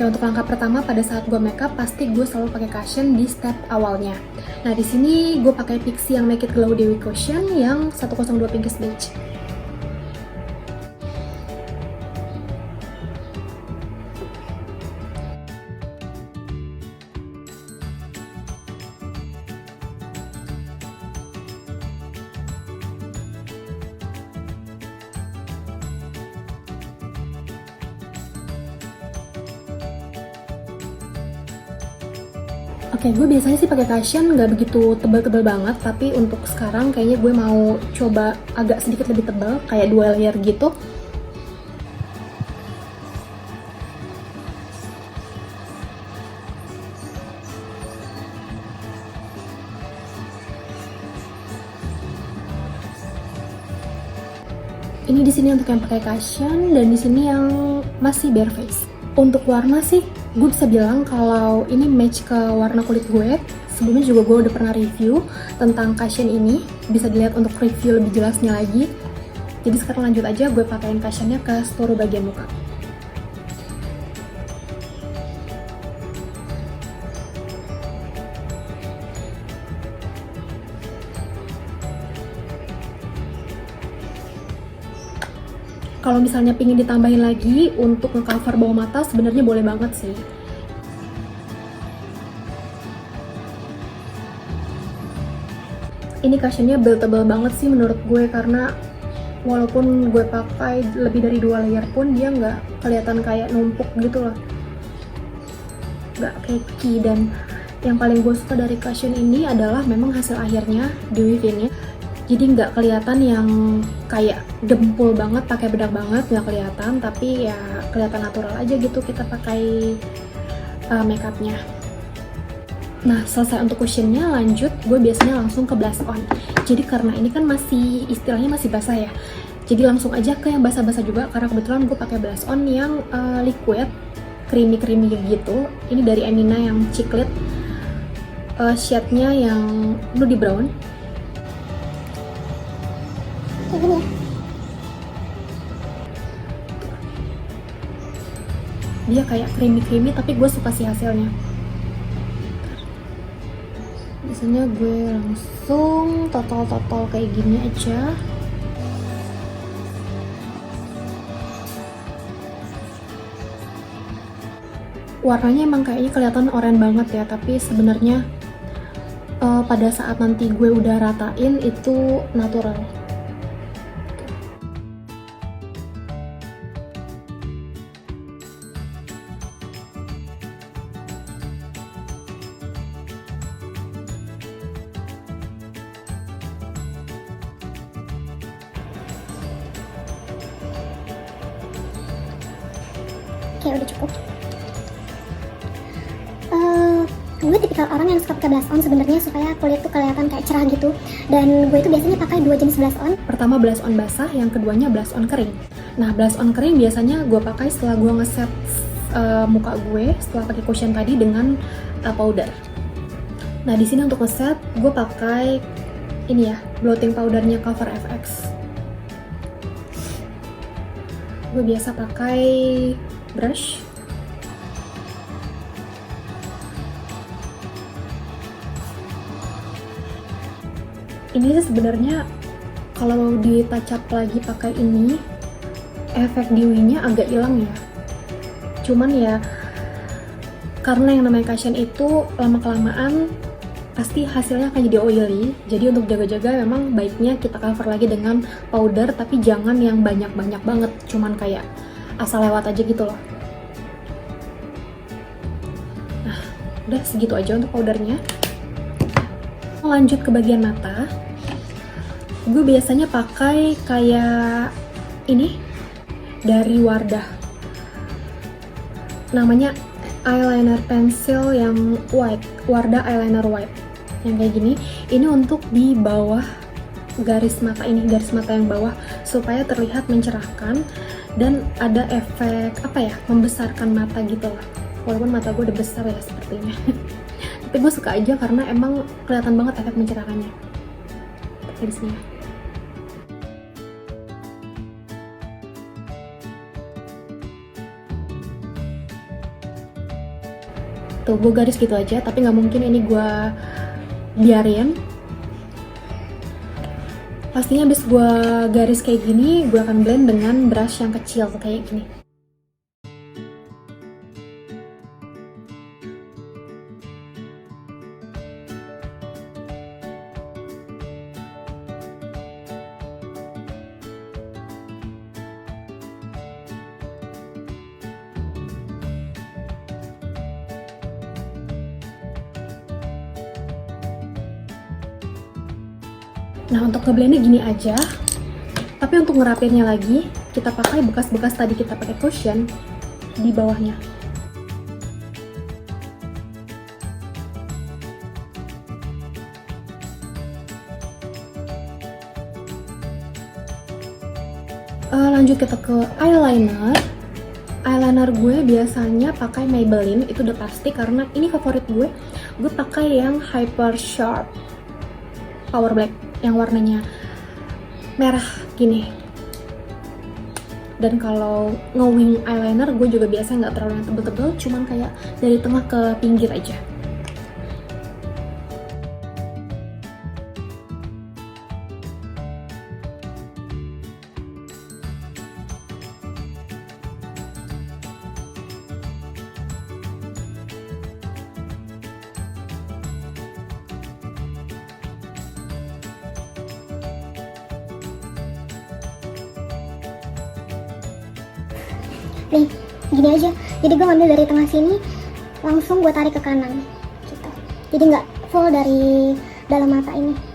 Oke, untuk langkah pertama pada saat gue makeup pasti gue selalu pakai cushion di step awalnya. Nah, di sini gue pakai Pixi yang Make It Glow Dewy Cushion yang 102 Pinkish Beige. Oke, gue biasanya sih pakai cushion nggak begitu tebal-tebal banget, tapi untuk sekarang kayaknya gue mau coba agak sedikit lebih tebal, kayak 2 layer gitu. Ini di sini untuk yang pakai cushion dan di sini yang masih bare face. Untuk warna sih, gue bisa bilang kalau ini match ke warna kulit gue. Sebelumnya juga gue udah pernah review tentang cushion ini. Bisa dilihat untuk review lebih jelasnya lagi. Jadi sekarang lanjut aja, gue pakein cushionnya ke seluruh bagian muka. Kalau misalnya pingin ditambahin lagi untuk nge-cover bawah mata, sebenarnya boleh banget sih. Ini cushionnya buildable banget sih menurut gue, karena walaupun gue pakai lebih dari 2 layer pun dia nggak kelihatan kayak numpuk gitu loh. Nggak cakey, dan yang paling gue suka dari cushion ini adalah memang hasil akhirnya di weave-innya. Jadi nggak kelihatan yang kayak dempul banget, pakai bedak banget, nggak kelihatan, tapi ya kelihatan natural aja gitu kita pakai makeupnya. Nah, selesai untuk cushionnya, lanjut gue biasanya langsung ke blush on. Jadi karena ini kan masih istilahnya masih basah ya, jadi langsung aja ke yang basah-basah juga, karena kebetulan gue pakai blush on yang liquid, creamy gitu. Ini dari Emina yang Chiclet, shade-nya yang nude brown. Kayak gini ya. Dia kayak creamy tapi gue suka sih hasilnya. Biasanya gue langsung total kayak gini aja. Warnanya emang kayaknya kelihatan oranye banget ya, tapi sebenarnya pada saat nanti gue udah ratain itu natural. Oke, udah cukup. Gue tipikal orang yang suka pakai blush on sebenarnya supaya kulit tuh kelihatan kayak cerah gitu. Dan gue itu biasanya pakai 2 jenis blush on. Pertama blush on basah, yang keduanya blush on kering. Nah, blush on kering biasanya gue pakai setelah gue ngeset muka gue setelah pakai cushion tadi dengan powder. Nah, di sini untuk ngeset gue pakai ini ya, blotting powdernya Cover FX. Gue biasa pakai brush. Ini sih sebenarnya kalau di touch up lagi pakai ini, efek dewy-nya agak hilang ya. Cuman ya karena yang namanya cushion itu lama-kelamaan pasti hasilnya akan jadi oily. Jadi untuk jaga-jaga memang baiknya kita cover lagi dengan powder, tapi jangan yang banyak-banyak banget, cuman kayak asal lewat aja gitu loh. Nah, udah segitu aja untuk powdernya. Lanjut ke bagian mata. Gue biasanya pakai kayak ini dari Wardah, namanya eyeliner pencil yang white, Wardah eyeliner white yang kayak gini. Ini untuk di bawah garis mata ini, garis mata yang bawah, supaya terlihat mencerahkan dan ada efek apa ya, membesarkan mata gitu lah. Walaupun mata gue udah besar ya sepertinya tapi gue suka aja karena emang kelihatan banget efek mencerahkannya. Pakai di sini. Tuh, gue garis gitu aja, tapi nggak mungkin ini gue biarin. Pastinya abis gue garis kayak gini, gue akan blend dengan brush yang kecil kayak gini. Nah, untuk ngeblendnya gini aja. Tapi untuk ngerapinnya lagi, kita pakai bekas-bekas tadi kita pakai cushion di bawahnya. Lanjut kita ke eyeliner. Eyeliner gue biasanya pakai Maybelline, itu udah pasti karena ini favorit gue. Gue pakai yang Hyper Sharp Power Black yang warnanya merah gini. Dan kalau nge-wing eyeliner gue juga biasa nggak terlalu yang tebel-tebel, cuman kayak dari tengah ke pinggir aja. Nih, gini aja. Jadi gue ngambil dari tengah sini, langsung gue tarik ke kanan gitu. Jadi nggak full dari dalam mata ini.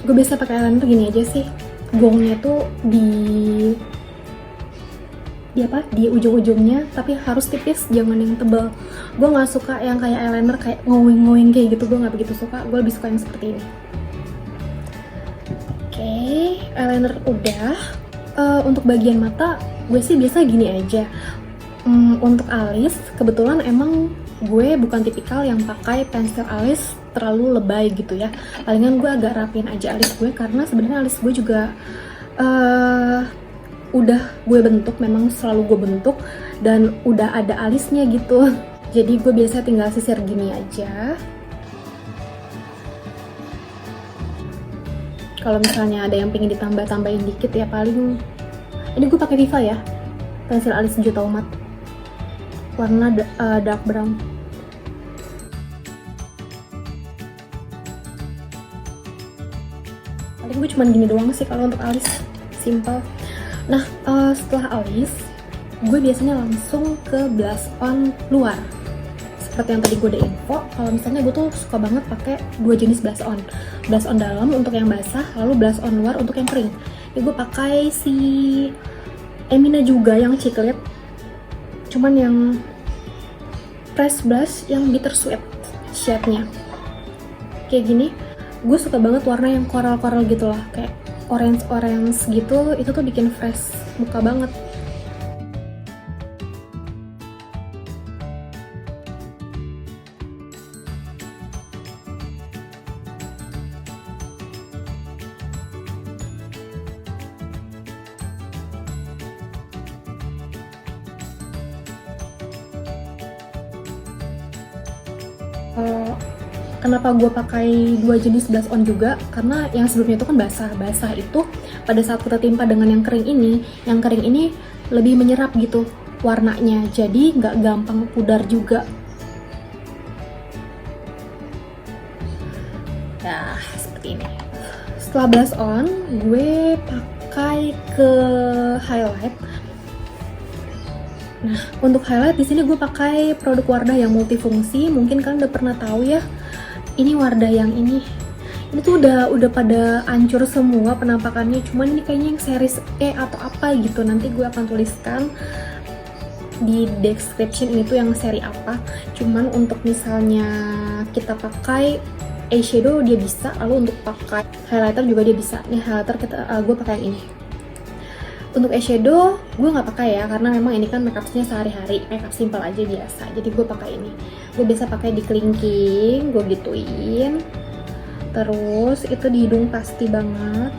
Gue biasa pakai eyeliner gini aja sih, gongnya tuh di ujung-ujungnya, tapi harus tipis, jangan yang tebal. Gue nggak suka yang kayak eyeliner kayak ngowing kayak gitu, gue nggak begitu suka. Gue lebih suka yang seperti ini. Oke, eyeliner udah. Untuk bagian mata gue sih biasa gini aja. Untuk alis, kebetulan emang gue bukan tipikal yang pakai pensil alis terlalu lebay gitu ya. Palingan gue agak rapin aja alis gue, karena sebenarnya alis gue juga udah gue bentuk, memang selalu gue bentuk dan udah ada alisnya gitu. Jadi gue biasa tinggal sisir gini aja. Kalau misalnya ada yang pengen ditambah-tambahin dikit ya, paling ini gue pakai Viva ya, pensil alis Juta Umat warna dark brown. Paling gue cuman gini doang sih kalau untuk alis, simple. Nah, setelah alis, gue biasanya langsung ke blush on luar. Seperti yang tadi gue udah info, kalau misalnya gue tuh suka banget pakai dua jenis blush on. Blush on dalam untuk yang basah, lalu blush on luar untuk yang kering. Ini gue pakai si Emina juga yang Chiclet, cuman yang press blush yang bittersweet shade-nya. Kayak gini. Gue suka banget warna yang coral-coral gitu lah, kayak orange-orange gitu, itu tuh bikin fresh muka banget. Kenapa gue pakai dua jenis blush on juga? Karena yang sebelumnya itu kan basah itu pada saat kita timpa dengan yang kering ini lebih menyerap gitu warnanya, jadi nggak gampang pudar juga. Nah, seperti ini. Setelah blush on, gue pakai ke highlight. Nah, untuk highlight di sini gue pakai produk Wardah yang multifungsi. Mungkin kalian udah pernah tahu ya. Ini Wardah yang ini tuh udah pada hancur semua penampakannya. Cuman ini kayaknya yang series E atau apa gitu. Nanti gue akan tuliskan di description ini tuh yang seri apa. Cuman untuk misalnya kita pakai eyeshadow dia bisa, lalu untuk pakai highlighter juga dia bisa. Nih highlighter gue pakai yang ini. Untuk eyeshadow gue nggak pakai ya, karena memang ini kan makeupnya sehari-hari, makeup simple aja biasa. Jadi gue pakai ini. Gue biasa pakai di kelingking, gue gituin. Terus itu di hidung pasti banget.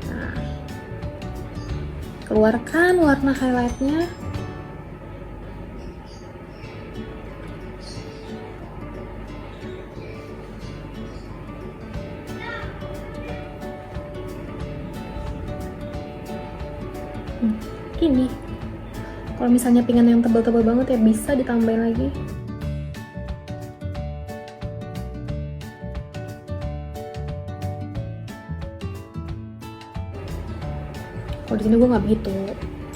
Nah, keluarkan warna highlightnya. Ini kalau misalnya pengen yang tebal-tebal banget ya bisa ditambahin lagi. Kalau di sini gue nggak begitu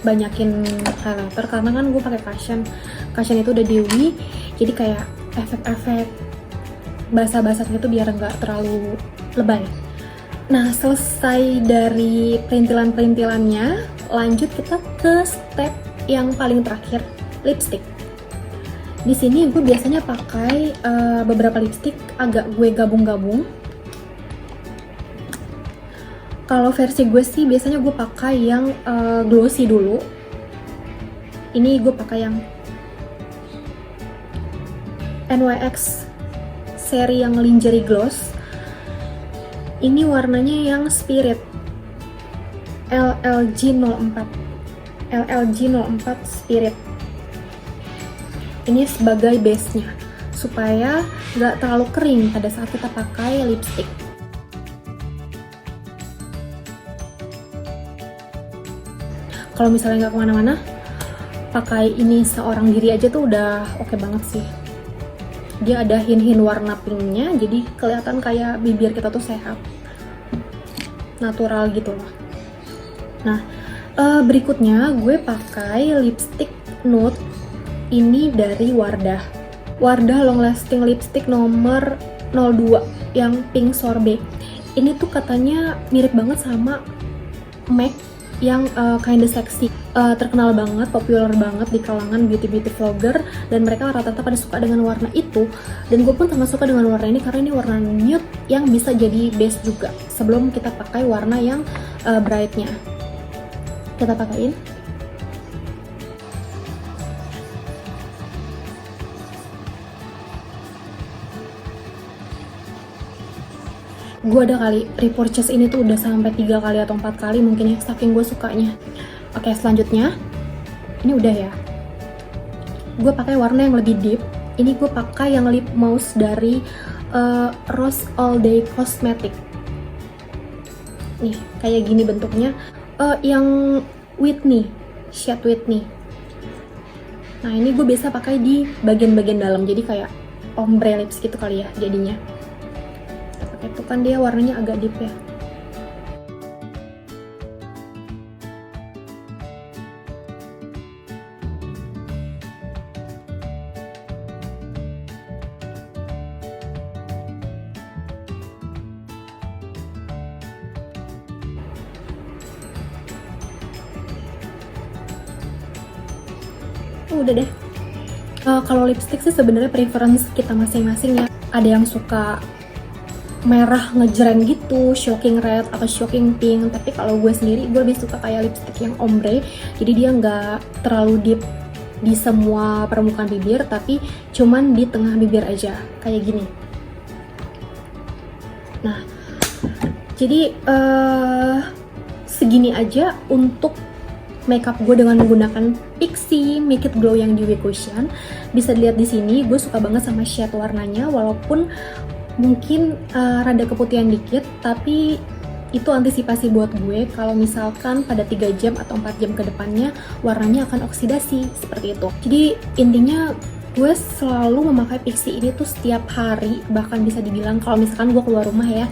banyakin highlighter karena kan gue pakai cushion itu udah dewy, jadi kayak efek-efek basah-basahnya tuh biar nggak terlalu lebay. Nah, selesai dari perintilan-perintilannya, lanjut kita ke step yang paling terakhir, lipstick. Di sini gue biasanya pakai beberapa lipstick agak gue gabung-gabung. Kalau versi gue sih biasanya gue pakai yang glossy dulu. Ini gue pakai yang NYX seri yang lingerie gloss. Ini warnanya yang Spirit LLG04 Spirit. Ini sebagai base-nya supaya nggak terlalu kering pada saat kita pakai lipstick. Kalau misalnya nggak kemana-mana, pakai ini seorang diri aja tuh udah oke banget sih. Dia ada hint-hint warna pinknya, jadi kelihatan kayak bibir kita tuh sehat, natural gitu loh. Nah, berikutnya gue pakai lipstick nude ini dari Wardah Long Lasting Lipstick nomor 02 yang pink sorbet. Ini tuh katanya mirip banget sama MAC yang Kinda Sexy, terkenal banget, populer banget di kalangan beauty vlogger, dan mereka rata-rata pada suka dengan warna itu, dan gue pun termasuk suka dengan warna ini karena ini warna nude yang bisa jadi base juga sebelum kita pakai warna yang brightnya. Kita pakaiin. Gue ada kali repurchase ini tuh udah sampai 3 kali atau 4 kali mungkin ya, saking gue sukanya. Oke, selanjutnya ini udah ya, gue pakai warna yang lebih deep. Ini gue pakai yang lip mousse dari Rose All Day Cosmetic. Nih kayak gini bentuknya, yang Whitney, shade Whitney. Nah ini gue biasa pakai di bagian-bagian dalam, jadi kayak ombre lips gitu kali ya jadinya. Itu kan dia warnanya agak deep ya. Udah deh. Kalau lipstick sih sebenarnya preference kita masing-masing ya. Ada yang suka merah ngejreng gitu, shocking red atau shocking pink, tapi kalau gue sendiri gue lebih suka kayak lipstick yang ombre, jadi dia nggak terlalu deep di semua permukaan bibir, tapi cuman di tengah bibir aja kayak gini. Nah jadi segini aja untuk makeup gue dengan menggunakan Pixi Make It Glow yang Dewy Cushion. Bisa dilihat di sini gue suka banget sama shade warnanya, walaupun mungkin rada keputihan dikit, tapi itu antisipasi buat gue kalau misalkan pada 3 jam atau 4 jam ke depannya warnanya akan oksidasi seperti itu. Jadi intinya gue selalu memakai Pixi ini tuh setiap hari, bahkan bisa dibilang kalau misalkan gue keluar rumah ya.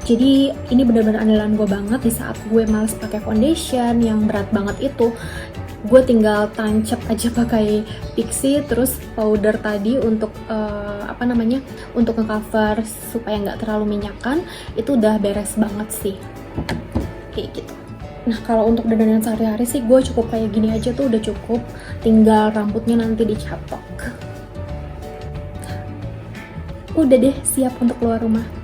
Jadi ini benar-benar andalan gue banget di saat gue males pakai foundation yang berat banget itu. Gue tinggal tancap aja pakai Pixi, terus powder tadi untuk untuk ngecover supaya nggak terlalu minyakan, itu udah beres banget sih kayak gitu. Nah kalau untuk dandanan sehari-hari sih gue cukup kayak gini aja tuh udah cukup, tinggal rambutnya nanti dicatok. Udah deh, siap untuk keluar rumah.